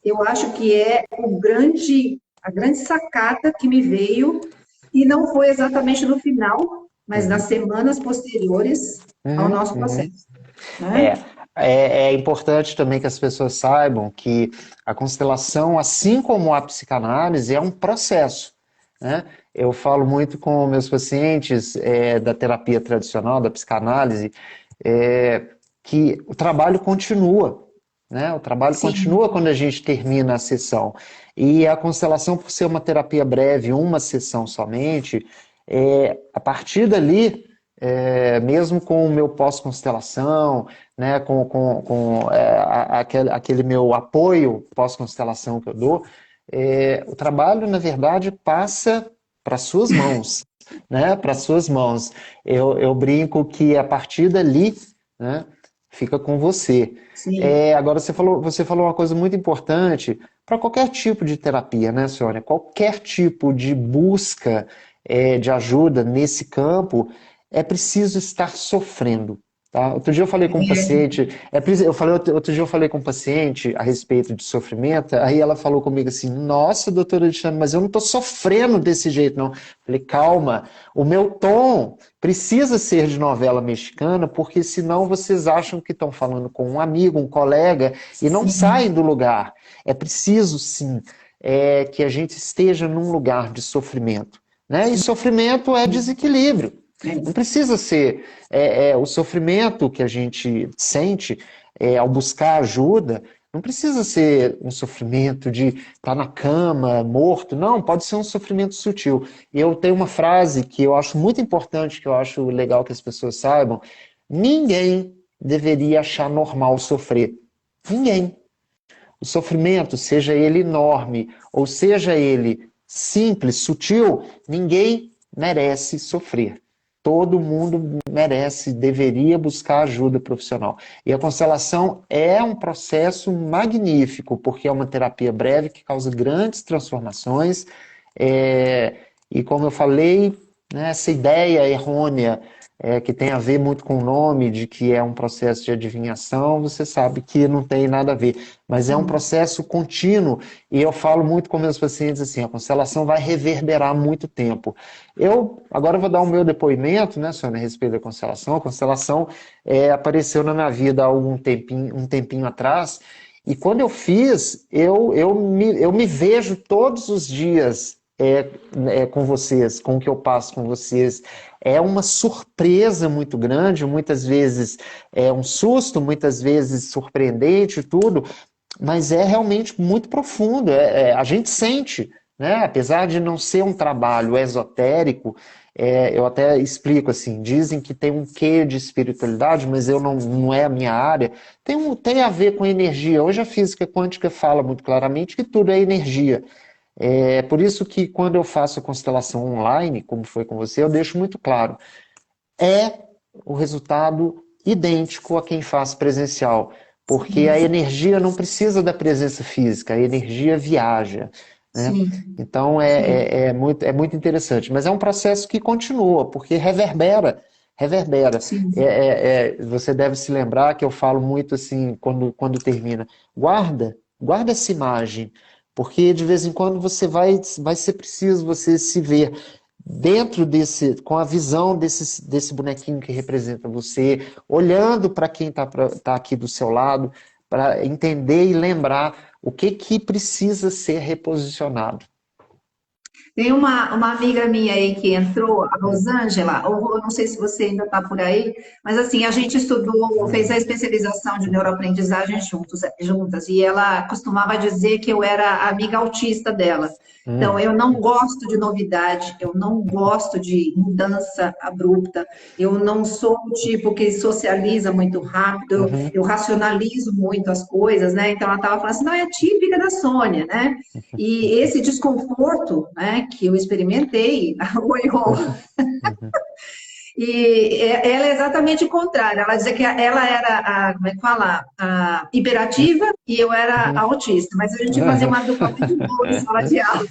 eu acho que é a grande sacada que me veio, e não foi exatamente no final, mas nas Uhum. semanas posteriores ao Uhum. nosso Uhum. processo, É, né? é importante também que as pessoas saibam que a constelação, assim como a psicanálise, é um processo, né? Eu falo muito com meus pacientes da terapia tradicional, da psicanálise, é, que o trabalho continua, né? O trabalho Sim, continua quando a gente termina a sessão. E a constelação, por ser uma terapia breve, uma sessão somente, a partir dali, mesmo com o meu pós-constelação, né, aquele meu apoio pós-constelação que eu dou, o trabalho, na verdade, passa para suas mãos, né, para suas mãos. Eu brinco que a partir dali, né, fica com você. sim. Agora, você falou uma coisa muito importante para qualquer tipo de terapia, né, Sônia? Qualquer tipo de busca de ajuda nesse campo, é preciso estar sofrendo. Tá? Outro dia eu falei com um paciente, outro dia eu falei com um paciente a respeito de sofrimento, aí ela falou comigo assim, nossa, doutora Alexandre, mas eu não estou sofrendo desse jeito, não. Eu falei, calma, o meu tom precisa ser de novela mexicana, porque senão vocês acham que estão falando com um amigo, um colega, e não Sim, saem do lugar. É preciso, sim, que a gente esteja num lugar de sofrimento. Né? E sim. sofrimento é desequilíbrio. Não É. precisa ser o sofrimento que a gente sente ao buscar ajuda, Não precisa ser um sofrimento de estar na cama, morto. Não, pode ser um sofrimento sutil. E eu tenho uma frase que eu acho muito importante, que eu acho legal que as pessoas saibam. Ninguém deveria achar normal sofrer. Ninguém. O sofrimento, seja ele enorme ou seja ele simples, sutil, ninguém merece sofrer. Todo mundo merece, deveria buscar ajuda profissional. E a constelação é um processo magnífico, porque é uma terapia breve que causa grandes transformações. É, e como eu falei, né, essa ideia errônea que tem a ver muito com o nome, de que é um processo de adivinhação, você sabe que não tem nada a ver. Mas é um processo contínuo, e eu falo muito com meus pacientes assim, a constelação vai reverberar muito tempo. Agora eu vou dar o meu depoimento, né, Sônia, a respeito da constelação. A constelação apareceu na minha vida há um tempinho atrás, e quando eu fiz, eu me vejo todos os dias com vocês, com o que eu passo com vocês. É uma surpresa muito grande, muitas vezes é um susto, muitas vezes surpreendente e tudo, mas é realmente muito profundo. A gente sente, né? Apesar de não ser um trabalho esotérico, eu até explico assim, dizem que tem um quê de espiritualidade, mas não é a minha área. Tem a ver com energia. Hoje a física quântica fala muito claramente que tudo é energia. É por isso que quando eu faço a constelação online, como foi com você, eu deixo muito claro, é o resultado idêntico a quem faz presencial, porque Sim, a energia não precisa da presença física, a energia viaja, né? sim, Então sim, é muito interessante, mas é um processo que continua, porque reverbera. sim. Você deve se lembrar que eu falo muito assim, quando termina, guarda essa imagem, porque de vez em quando vai ser preciso você se ver dentro com a visão desse bonequinho que representa você, olhando para quem tá aqui do seu lado, para entender e lembrar o que precisa ser reposicionado. Tem uma amiga minha aí que entrou, a Rosângela, ou eu não sei se você ainda está por aí, mas assim, a gente estudou, fez a especialização de neuroaprendizagem juntas, e ela costumava dizer que eu era a amiga autista dela. Então, Hum, eu não gosto de novidade, eu não gosto de mudança abrupta, eu não sou o tipo que socializa muito rápido, uhum, eu racionalizo muito as coisas, né? Então, ela estava falando assim, não, é típica da Sônia, né? E esse desconforto, né, que eu experimentei, oiô, uhum, ela é exatamente o contrário. Ela dizia que ela era como é que fala? A hiperativa e eu era a uhum. autista, mas a gente fazia uma dupla muito boa em sala de aula.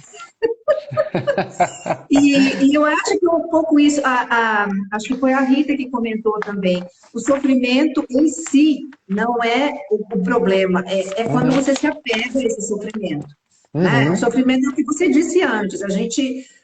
E eu acho que é um pouco isso, acho que foi a Rita que comentou também. O sofrimento em si não é o problema, é quando Uhum, você se apega a esse sofrimento. Né? O uhum. sofrimento é o que você disse antes.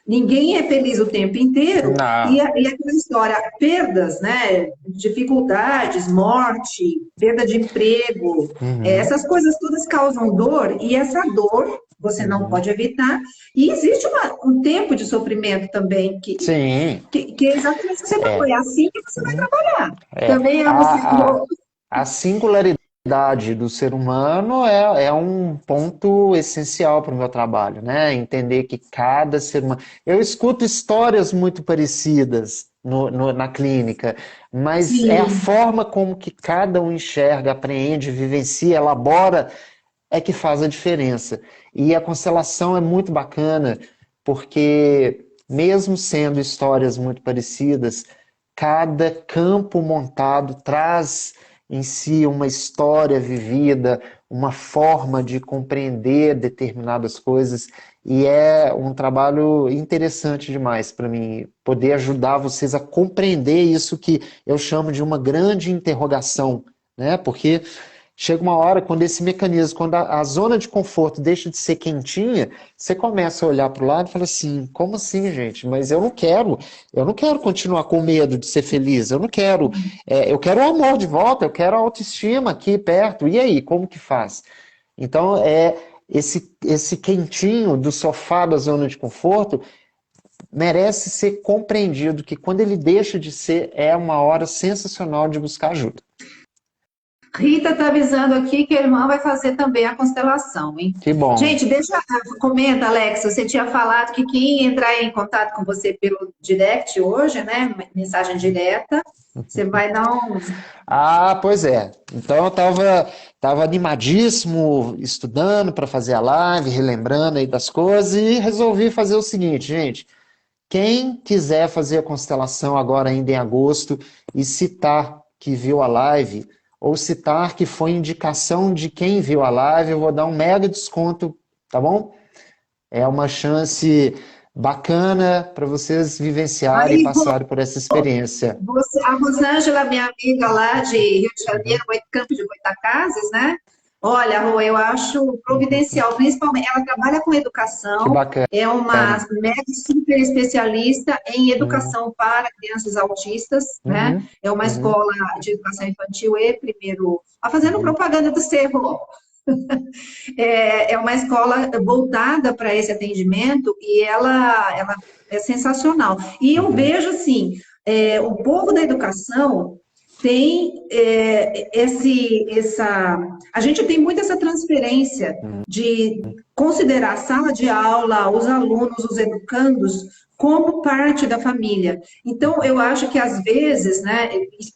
Ninguém é feliz o tempo inteiro Não. e aquela história, perdas, né? Dificuldades, morte, perda de emprego, Uhum, essas coisas todas causam dor e essa dor você não uhum. pode evitar. E existe um tempo de sofrimento também Sim, que é exatamente o que você falou. é. É assim que você vai trabalhar. É. Também amo o A, a, Senhor. a singularidade do ser humano é um ponto essencial para o meu trabalho, né? Entender que cada ser humano. Eu escuto histórias muito parecidas na clínica, mas é a Sim, forma como que cada um enxerga, apreende, vivencia, elabora, é que faz a diferença. E a constelação é muito bacana, porque mesmo sendo histórias muito parecidas, cada campo montado traz em si uma história vivida, uma forma de compreender determinadas coisas, e é um trabalho interessante demais para mim, poder ajudar vocês a compreender isso que eu chamo de uma grande interrogação, né? Porque chega uma hora quando esse mecanismo, quando a zona de conforto deixa de ser quentinha, você começa a olhar para o lado e fala assim, como assim, gente? Mas eu não quero continuar com medo de ser feliz, eu não quero, eu quero o amor de volta, eu quero a autoestima aqui perto. E aí, como que faz? Então, esse quentinho do sofá da zona de conforto merece ser compreendido que quando ele deixa de ser, é uma hora sensacional de buscar ajuda. Rita está avisando aqui que a irmã vai fazer também a constelação, hein? Que bom. Gente, comenta, Alex, você tinha falado que quem entrar em contato com você pelo direct hoje, né? Mensagem direta, você vai dar um. Ah, pois é. Então eu tava animadíssimo estudando para fazer a live, relembrando aí das coisas e resolvi fazer o seguinte, gente. Quem quiser fazer a constelação agora ainda em agosto e citar que viu a live ou citar que foi indicação de quem viu a live, eu vou dar um mega desconto, tá bom? É uma chance bacana para vocês vivenciarem e Aí, passarem por essa experiência. a Rosângela, minha amiga lá de Rio de Uhum, Janeiro, Campo de Goitacazes, né? Olha, Rô, eu acho providencial, principalmente, ela trabalha com que educação, bacana. é uma mega super especialista em Uhum, educação para crianças autistas, né? uhum, É uma uhum, escola de educação infantil e primeiro, fazendo uhum, propaganda do Cerro, é uma escola voltada para esse atendimento e ela é sensacional. E eu uhum, vejo assim, o povo da educação tem a gente tem muito essa transferência uhum, de considerar a sala de aula, os alunos, os educandos como parte da família. Então, eu acho que às vezes, né,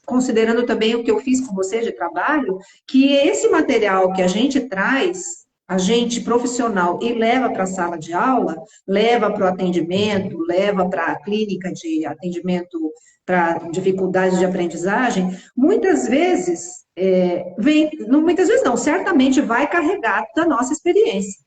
considerando também o que eu fiz com você de trabalho, que esse material que a gente traz, a gente profissional, e leva para a sala de aula, leva para o atendimento, uhum, leva para a clínica de atendimento para dificuldades de aprendizagem, muitas vezes muitas vezes não, certamente vai carregado da nossa experiência.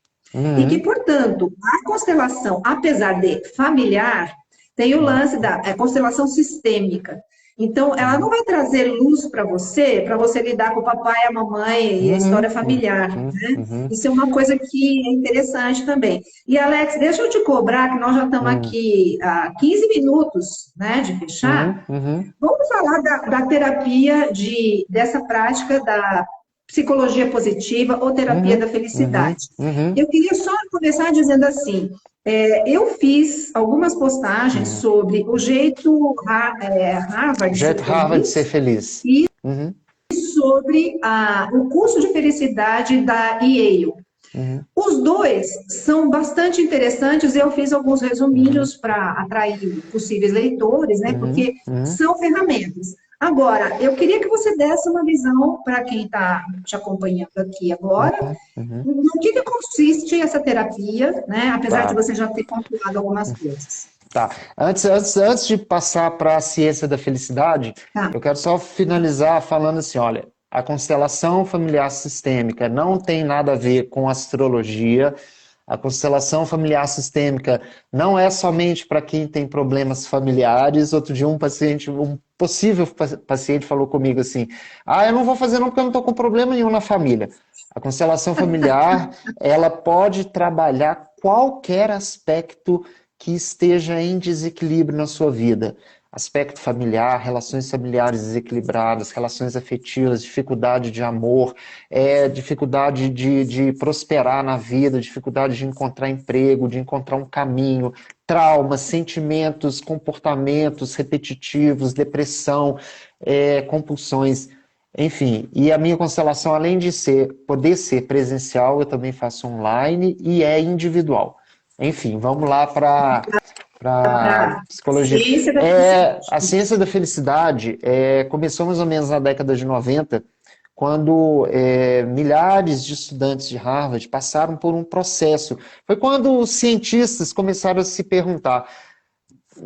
E que, uhum, portanto, a constelação, apesar de familiar, tem o lance da constelação sistêmica. Então, ela não uhum, vai trazer luz para você lidar com o papai, a mamãe e a uhum, história uhum, familiar, uhum, né? uhum, Isso é uma coisa que é interessante também. E, Alex, deixa eu te cobrar, que nós já estamos uhum, aqui há 15 minutos, né, de fechar. uhum, uhum, Vamos falar da terapia, dessa prática da psicologia positiva ou terapia da uhum, felicidade. uhum, uhum, Eu queria só começar dizendo assim, eu fiz algumas postagens uhum. sobre o jeito Harvard de Jeito ser Harvard de ser feliz feliz. e Uhum, sobre o curso de felicidade da Yale. uhum, Os dois são bastante interessantes, eu fiz alguns uhum, resuminhos para atrair possíveis leitores, né? uhum, Porque uhum, são ferramentas. Agora, eu queria que você desse uma visão para quem está te acompanhando aqui agora, uhum, uhum. no que consiste essa terapia, né? Apesar de Tá, você já ter pontuado algumas coisas. tá. Antes de passar para a ciência da felicidade, Tá? eu quero só finalizar falando assim, olha, a constelação familiar sistêmica não tem nada a ver com astrologia. A constelação familiar sistêmica não é somente para quem tem problemas familiares. Outro dia um possível paciente falou comigo assim: "Ah, eu não vou fazer não porque eu não estou com problema nenhum na família". A constelação familiar, ela pode trabalhar qualquer aspecto que esteja em desequilíbrio na sua vida. Aspecto familiar, relações familiares desequilibradas, relações afetivas, dificuldade de amor, dificuldade de prosperar na vida, dificuldade de encontrar emprego, de encontrar um caminho, traumas, sentimentos, comportamentos repetitivos, depressão, compulsões, enfim. E a minha constelação, além de poder ser presencial, eu também faço online e é individual. Enfim, vamos lá para Para psicologia. ciência da felicidade. A ciência da felicidade começou mais ou menos na década de 90, quando milhares de estudantes de Harvard passaram por um processo. Foi quando os cientistas começaram a se perguntar: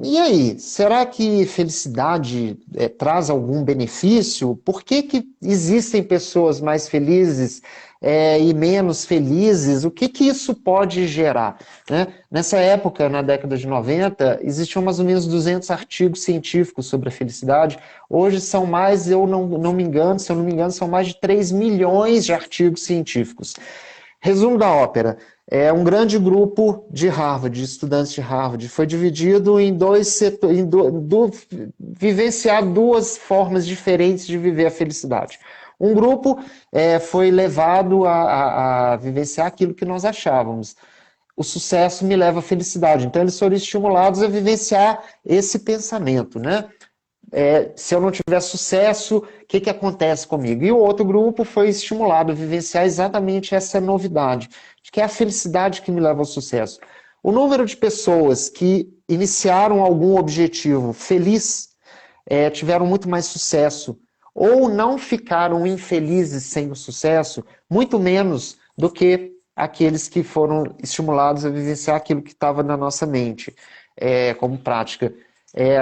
e aí, será que felicidade traz algum benefício? Por que que existem pessoas mais felizes e menos felizes? O que que isso pode gerar? Né? Nessa época, na década de 90, existiam mais ou menos 200 artigos científicos sobre a felicidade. Hoje são mais, eu não me engano, se eu não me engano, são mais de 3 milhões de artigos científicos. Resumo da ópera. Um grande grupo de Harvard, de estudantes de Harvard, foi dividido em dois setores, vivenciar duas formas diferentes de viver a felicidade. Um grupo foi levado a vivenciar aquilo que nós achávamos. O sucesso me leva à felicidade. Então, eles foram estimulados a vivenciar esse pensamento, né? se eu não tiver sucesso, o que acontece comigo? E o outro grupo foi estimulado a vivenciar exatamente essa novidade, que é a felicidade que me leva ao sucesso. O número de pessoas que iniciaram algum objetivo feliz tiveram muito mais sucesso, ou não ficaram infelizes sem o sucesso, muito menos do que aqueles que foram estimulados a vivenciar aquilo que estava na nossa mente, como prática.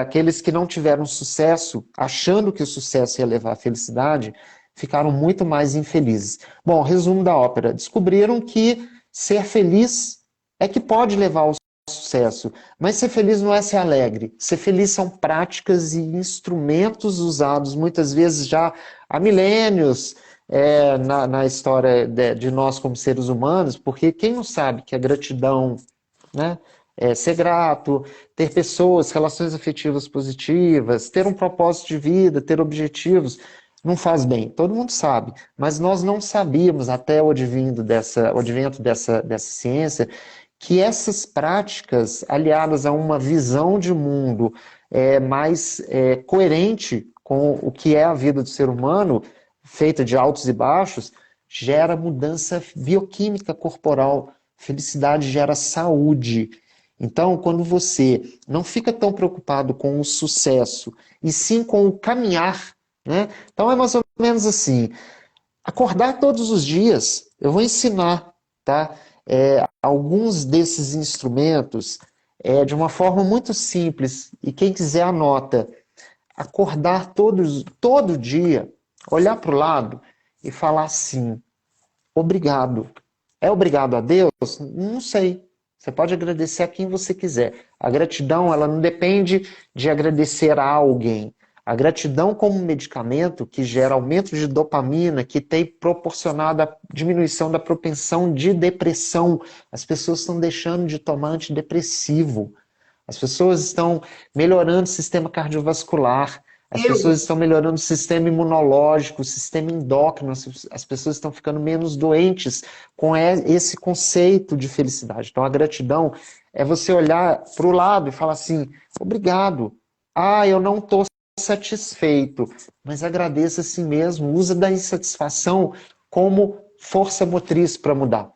Aqueles que não tiveram sucesso, achando que o sucesso ia levar à felicidade, ficaram muito mais infelizes. Bom, resumo da ópera. Descobriram que ser feliz é que pode levar ao sucesso, mas ser feliz não é ser alegre. Ser feliz são práticas e instrumentos usados muitas vezes já há milênios na história de nós como seres humanos, porque quem não sabe que a gratidão, né, ser grato, ter pessoas, relações afetivas positivas, ter um propósito de vida, ter objetivos, não faz bem. Todo mundo sabe, mas nós não sabíamos até o advento dessa ciência que essas práticas, aliadas a uma visão de mundo mais coerente com o que é a vida do ser humano, feita de altos e baixos, gera mudança bioquímica corporal. Felicidade gera saúde. Então, quando você não fica tão preocupado com o sucesso, e sim com o caminhar, né? Então é mais ou menos assim, acordar todos os dias. Eu vou ensinar, tá? Alguns desses instrumentos de uma forma muito simples, e quem quiser anota. Acordar todo dia, olhar para o lado e falar assim, obrigado. É obrigado a Deus? Não sei. Você pode agradecer a quem você quiser. A gratidão, ela não depende de agradecer a alguém. A gratidão como medicamento que gera aumento de dopamina, que tem proporcionado a diminuição da propensão de depressão. As pessoas estão deixando de tomar antidepressivo. As pessoas estão melhorando o sistema cardiovascular. As pessoas estão melhorando o sistema imunológico, o sistema endócrino, as pessoas estão ficando menos doentes com esse conceito de felicidade. Então, a gratidão é você olhar para o lado e falar assim, obrigado. Eu não estou satisfeito, mas agradeça a si mesmo, usa da insatisfação como força motriz para mudar.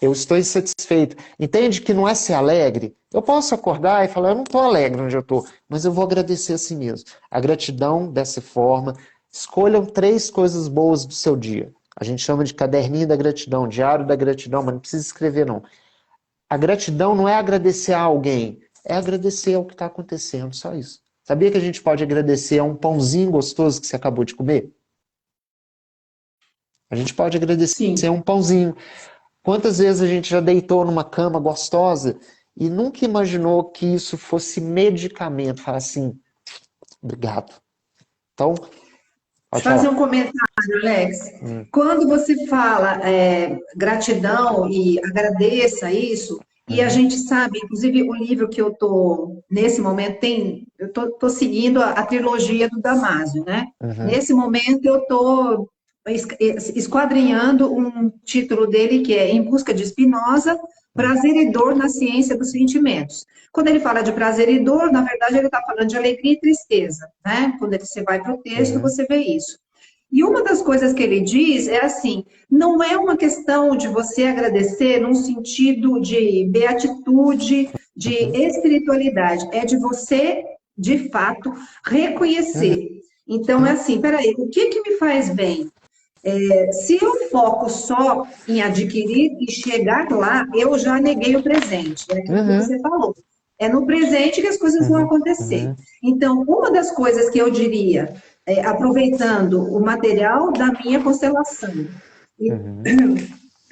Eu estou insatisfeito. Entende que não é ser alegre? Eu posso acordar e falar, eu não estou alegre onde eu estou, mas eu vou agradecer a si mesmo. A gratidão dessa forma. Escolham 3 coisas boas do seu dia. A gente chama de caderninho da gratidão, diário da gratidão, mas não precisa escrever não. A gratidão não é agradecer a alguém, é agradecer ao que está acontecendo, só isso. Sabia que a gente pode agradecer a um pãozinho gostoso que você acabou de comer? A gente pode agradecer a um pãozinho. Quantas vezes a gente já deitou numa cama gostosa e nunca imaginou que isso fosse medicamento? Fala assim, obrigado. Então, pode fazer falar. um comentário, Alex. Quando você fala gratidão e agradeça isso, e a gente sabe, inclusive o livro que eu estou, nesse momento, eu estou seguindo a trilogia do Damásio, né? Nesse momento eu estou esquadrinhando um título dele que é Em Busca de Spinoza, Prazer e Dor na Ciência dos Sentimentos. Quando ele fala de prazer e dor, na verdade ele está falando de alegria e tristeza, né? Quando você vai para o texto, você vê isso. E uma das coisas que ele diz é assim, não é uma questão de você agradecer num sentido de beatitude, de espiritualidade, é de você, de fato, reconhecer. Então, é assim, peraí, o que me faz bem? Se eu foco só em adquirir e chegar lá, eu já neguei o presente. É aquilo que você falou. É no presente que as coisas vão acontecer. Então, uma das coisas que eu diria, aproveitando o material da minha constelação, e,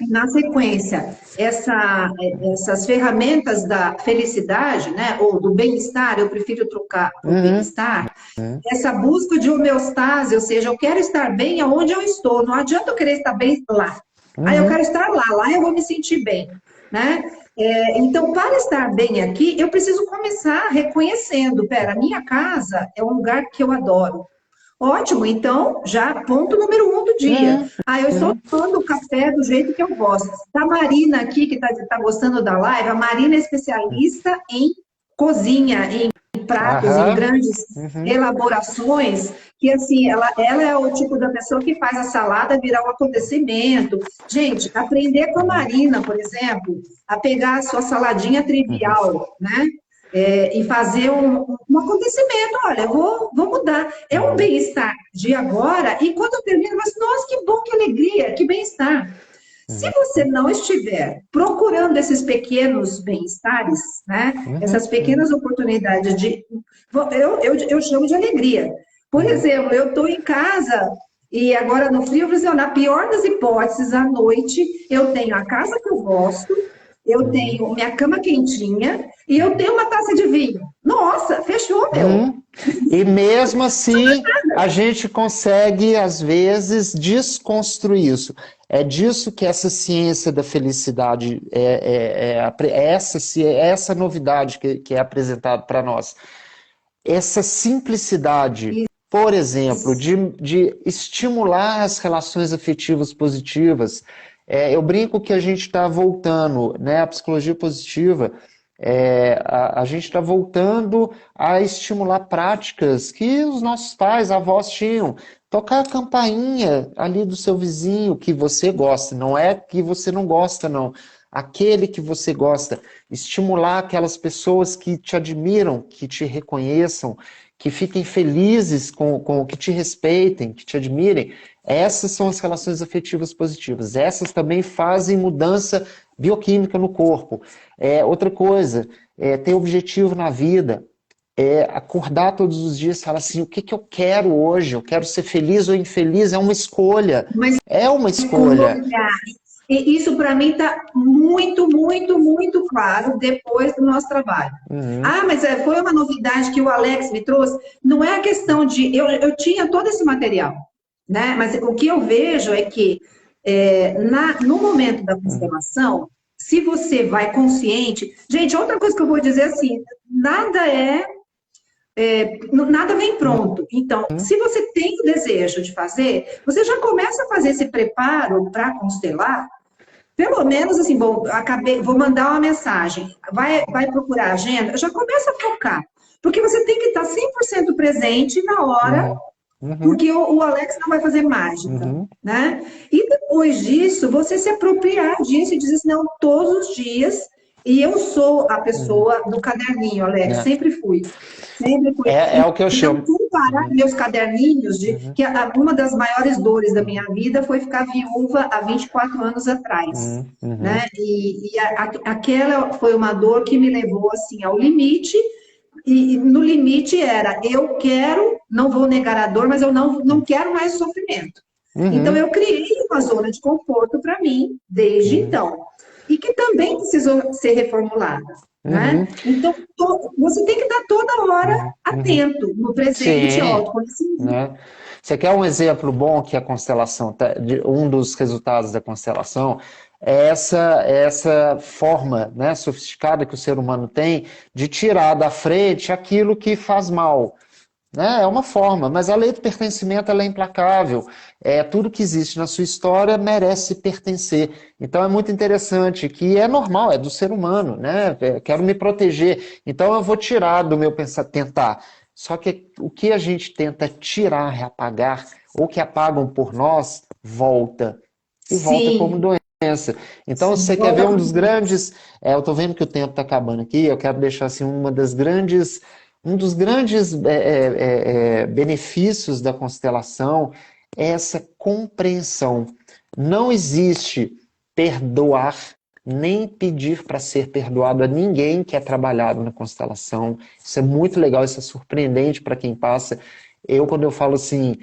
na sequência, essas ferramentas da felicidade, né, ou do bem-estar, eu prefiro trocar por bem-estar, essa busca de homeostase, ou seja, eu quero estar bem aonde eu estou, não adianta eu querer estar bem lá. Eu quero estar lá eu vou me sentir bem, né? Então, para estar bem aqui, eu preciso começar reconhecendo, a minha casa é um lugar que eu adoro. Ótimo, então, já ponto número 1 do dia. Eu estou tomando o café do jeito que eu gosto. A Marina aqui, que está gostando da live, a Marina é especialista em cozinha, em pratos, em Aham. grandes Uhum. elaborações, que assim, ela é o tipo da pessoa que faz a salada virar um acontecimento. Gente, aprender com a Uhum. Marina, por exemplo, a pegar a sua saladinha Uhum. trivial, né? E fazer um acontecimento. Olha, vou mudar. É um Uhum. bem-estar de agora, e quando eu termino, mas nossa, que bom, que alegria, que bem-estar. Se Uhum. você não estiver procurando esses pequenos bem-estares, né? Uhum. Essas Uhum. pequenas oportunidades de. Eu chamo de alegria. Por Uhum. exemplo, eu estou em casa e agora no frio, eu falei assim, ó, na pior das hipóteses, à noite, eu tenho a casa que eu gosto, eu Uhum. tenho minha cama quentinha e eu tenho uma taça de vinho. Nossa, fechou, meu. Uhum. E mesmo assim, a gente consegue, às vezes, desconstruir isso. É disso que essa ciência da felicidade é essa novidade que é apresentada para nós. Essa simplicidade, por exemplo, de estimular as relações afetivas positivas. Eu brinco que a gente está voltando, né? A psicologia positiva, a gente está voltando a estimular práticas que os nossos pais, avós tinham. Tocar a campainha ali do seu vizinho que você gosta, não é que você não gosta, não. Aquele que você gosta, estimular aquelas pessoas que te admiram, que te reconheçam, que fiquem felizes que te respeitem, que te admirem. Essas são as relações afetivas positivas. Essas também fazem mudança bioquímica no corpo. Outra coisa, ter objetivo na vida. Acordar todos os dias e falar assim, o que que eu quero hoje? Eu quero ser feliz ou infeliz? É uma escolha. Mas É uma escolha. e isso para mim está muito, muito, muito claro depois do nosso trabalho. Uhum, Ah, mas foi uma novidade que o Alex me trouxe. Não é a questão de. Eu tinha todo esse material, né? Mas o que eu vejo é que no momento da uhum, constelação, se você vai consciente. Gente, outra coisa que eu vou dizer assim: nada nada vem pronto. Então, se você tem o desejo de fazer, você já começa a fazer esse preparo para constelar. Pelo menos assim, bom, vou mandar uma mensagem, vai procurar a agenda, já começa a focar, porque você tem que estar 100% presente na hora, uhum, uhum, porque o Alex não vai fazer mágica, uhum, né? E depois disso, você se apropriar disso e dizer assim, não, todos os dias, e eu sou a uhum, pessoa do caderninho, Alex, né? sempre fui. Sempre fui. É o que eu Então, chamo. comparar Uhum, meus caderninhos, uhum, uma das maiores dores da minha uhum, vida foi ficar viúva há 24 anos atrás. uhum, uhum, Né? Aquela foi uma dor que me levou assim ao limite, e no limite era, eu quero, não vou negar a dor, mas eu não quero mais sofrimento. Então, uhum, eu criei uma zona de conforto para mim, desde uhum, então, e que também precisou ser reformulada. Né? uhum, Então, você tem que estar toda hora uhum, uhum. atento, no presente, Sim, autoconhecimento. né? Você quer um exemplo bom que a constelação, um dos resultados da constelação é essa forma, né, sofisticada que o ser humano tem de tirar da frente aquilo que faz mal. Né? É uma forma, mas a lei do pertencimento ela é implacável. Tudo que existe na sua história merece pertencer. Então é muito interessante que é normal, é do ser humano, né? Quero me proteger, então eu vou tirar do meu pensar, tentar. Só que o que a gente tenta tirar, reapagar, ou que apagam por nós, volta. E volta como Sim, doença. Então, se sim, você quer ver volta um para dos grandes. Eu estou vendo que o tempo está acabando aqui, eu quero deixar assim, um dos grandes benefícios da constelação é essa compreensão. Não existe perdoar, nem pedir para ser perdoado a ninguém que é trabalhado na constelação. Isso é muito legal, isso é surpreendente para quem passa. Quando eu falo assim,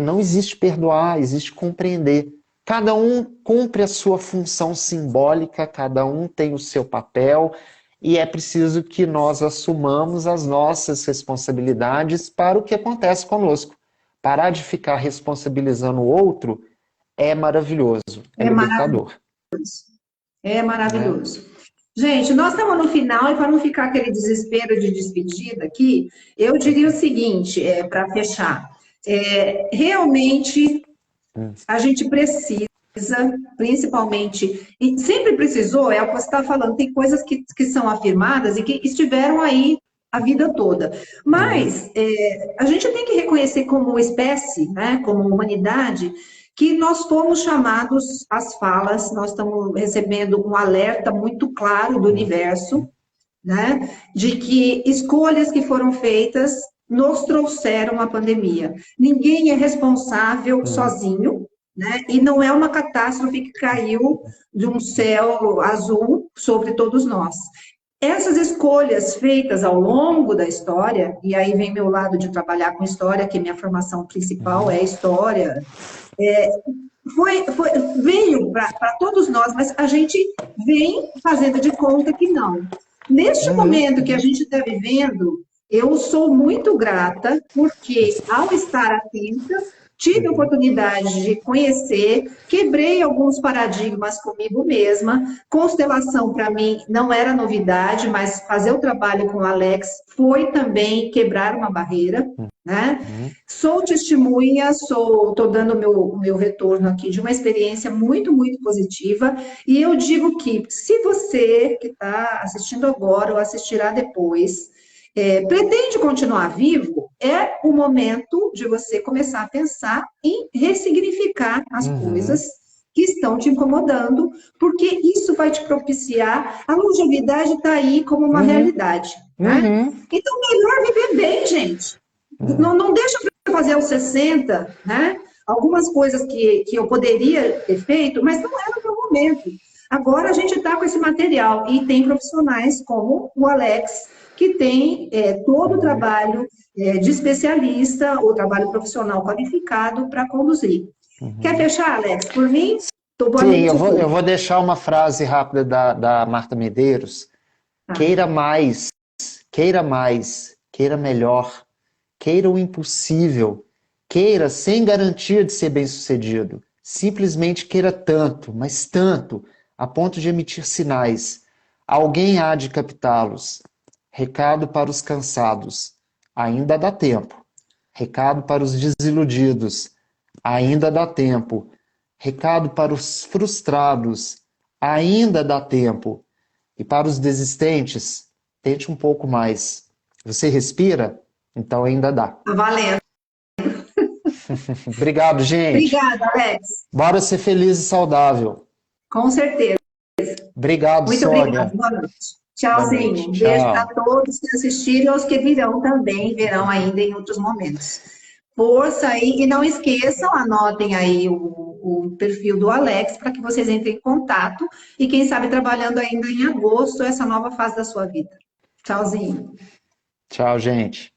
não existe perdoar, existe compreender. Cada um cumpre a sua função simbólica, cada um tem o seu papel, e é preciso que nós assumamos as nossas responsabilidades para o que acontece conosco. Parar de ficar responsabilizando o outro é maravilhoso, é é maravilhoso. libertador. É Né? maravilhoso. Gente, nós estamos no final e para não ficar aquele desespero de despedida aqui, eu diria o seguinte, para fechar. Realmente Hum, a gente precisa, principalmente, e sempre precisou, é o que você está falando, tem coisas que são afirmadas e que estiveram aí a vida toda. Mas a gente tem que reconhecer como espécie, né, como humanidade, que nós fomos chamados às falas, nós estamos recebendo um alerta muito claro do universo, né, de que escolhas que foram feitas nos trouxeram a pandemia. Ninguém é responsável sozinho, né, e não é uma catástrofe que caiu de um céu azul sobre todos nós. Essas escolhas feitas ao longo da história, e aí vem meu lado de trabalhar com história, que minha formação principal é história, veio para todos nós, mas a gente vem fazendo de conta que não. Neste momento que a gente está vivendo, eu sou muito grata, porque ao estar atenta, tive a oportunidade de conhecer, quebrei alguns paradigmas comigo mesma. Constelação, para mim, não era novidade, mas fazer o trabalho com o Alex foi também quebrar uma barreira, né? Sou testemunha, estou dando o meu retorno aqui de uma experiência muito, muito positiva, e eu digo que se você que está assistindo agora ou assistirá depois, pretende continuar vivo, é o momento de você começar a pensar em ressignificar as coisas que estão te incomodando, porque isso vai te propiciar, a longevidade está aí como uma realidade, né? Então, melhor viver bem, gente. Não deixa para fazer aos 60, né? Algumas coisas que eu poderia ter feito, mas não era o meu momento. Agora a gente está com esse material e tem profissionais como o Alex, que tem todo o trabalho de especialista, o trabalho profissional qualificado para conduzir. Quer fechar, Alex? Por mim, estou boa Sim, noite. eu vou deixar uma frase rápida da Marta Medeiros. Queira mais, queira melhor, queira o impossível, queira sem garantia de ser bem-sucedido. Simplesmente queira tanto, mas tanto, a ponto de emitir sinais. Alguém há de captá-los. Recado para os cansados. Ainda dá tempo. Recado para os desiludidos. Ainda dá tempo. Recado para os frustrados. Ainda dá tempo. E para os desistentes, tente um pouco mais. Você respira? Então ainda dá. Tá valendo. Obrigado, gente. Obrigada, Alex. Bora ser feliz e saudável. Com certeza. Obrigado, Muito Sônia. obrigada. Boa noite. Tchauzinho. Boa noite. Um beijo Tchau. para todos que assistiram e aos que virão também, verão ainda em outros momentos. Força aí, e não esqueçam, anotem aí o perfil do Alex para que vocês entrem em contato e quem sabe trabalhando ainda em agosto essa nova fase da sua vida. Tchauzinho. Tchau, gente.